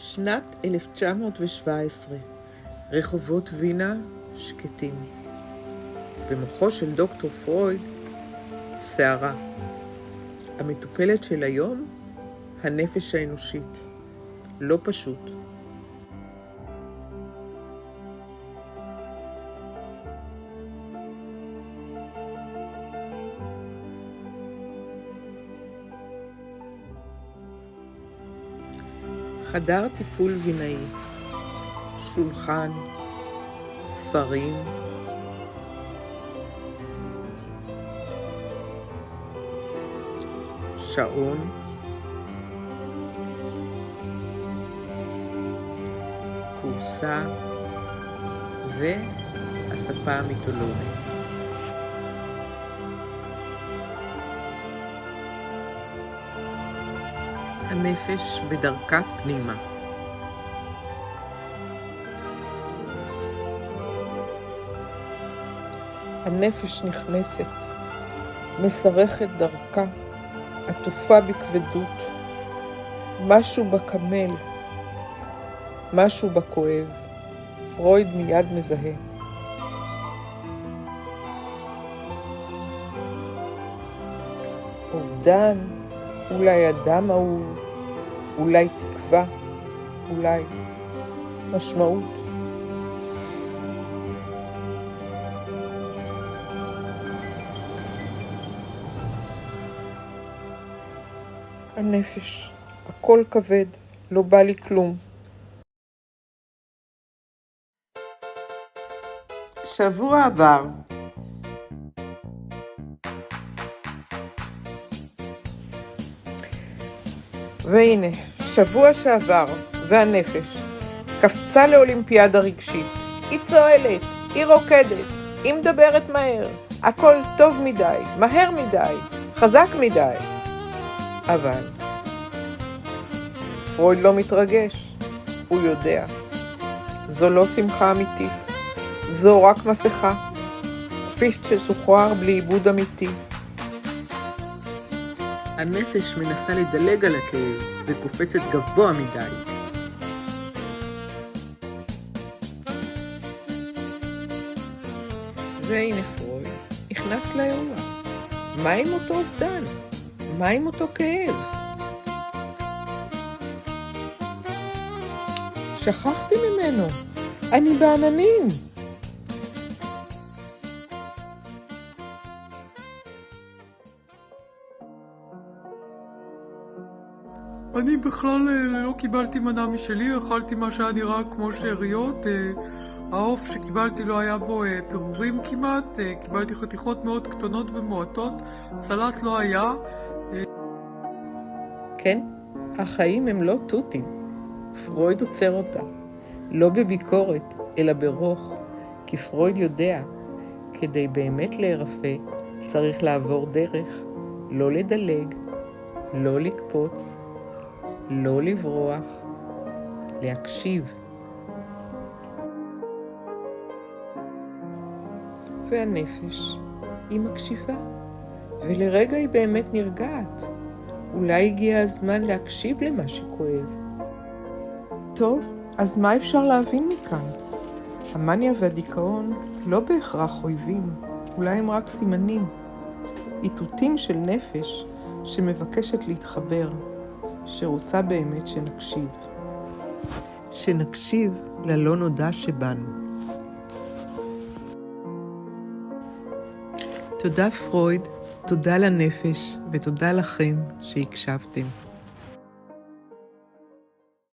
שנת 1917, רחובות וינה שקטים. במוחו של דוקטור פרויד, שערה. המטופלת של היום, הנפש האנושית. לא פשוט. חדר טיפול וינאי, שולחן, ספרים, שעון, כורסה והספה המיתולוגית. הנפש בדרכה פנימה. הנפש נכנסת, משרכת דרכה, עטופה בכבדות. משהו בכמל, משהו בכואב. פרויד מיד מזהה. אובדן, אולי אדם אהוב, אולי תקווה, אולי משמעות. הנפש, הכל כבד, לא בא לי כלום. שבוע עבר. והנה, שבוע שעבר, והנפש קפצה לאולימפיאדה רגשית. היא צועלת, היא רוקדת, היא מדברת מהר. הכל טוב מדי, מהר מדי, חזק מדי. אבל פרויד לא מתרגש, הוא יודע. זו לא שמחה אמיתית, זו רק מסכה. פיסט ששוחרר בלי עיבוד אמיתי. הנפש מנסה לדלג על הכאב וקופצת גבוה מדי. והנה פרויד נכנס לאירוע. מה עם אותו אובדן? מה עם אותו כאב? שכחתי ממנו. אני בעננים. אני בכלל לא קיבלתי מנה משלי, אכלתי מה שהיה נראה כמו שאריות. העוף שקיבלתי לא היה בו פירורים כמעט, קיבלתי חתיכות מאוד קטנות ומועטות, סלט לא היה. כן, החיים הם לא תותים. פרויד עוצר אותה, לא בביקורת, אלא ברוך, כי פרויד יודע, כדי באמת להירפא, צריך לעבור דרך, לא לדלג, לא לקפוץ, לא לברוח, להקשיב. והנפש היא מקשיבה, ולרגע היא באמת נרגעת. אולי הגיע הזמן להקשיב למה שכואב. טוב, אז מה אפשר להבין מכאן? המניה והדיכאון לא בהכרח אויבים, אולי הם רק סימנים. איתותים של נפש שמבקשת להתחבר, שרוצה באמת שנקשיב. שנקשיב ללא נודע שבנו. תודה פרויד, תודה לנפש ותודה לכם שהקשבתם.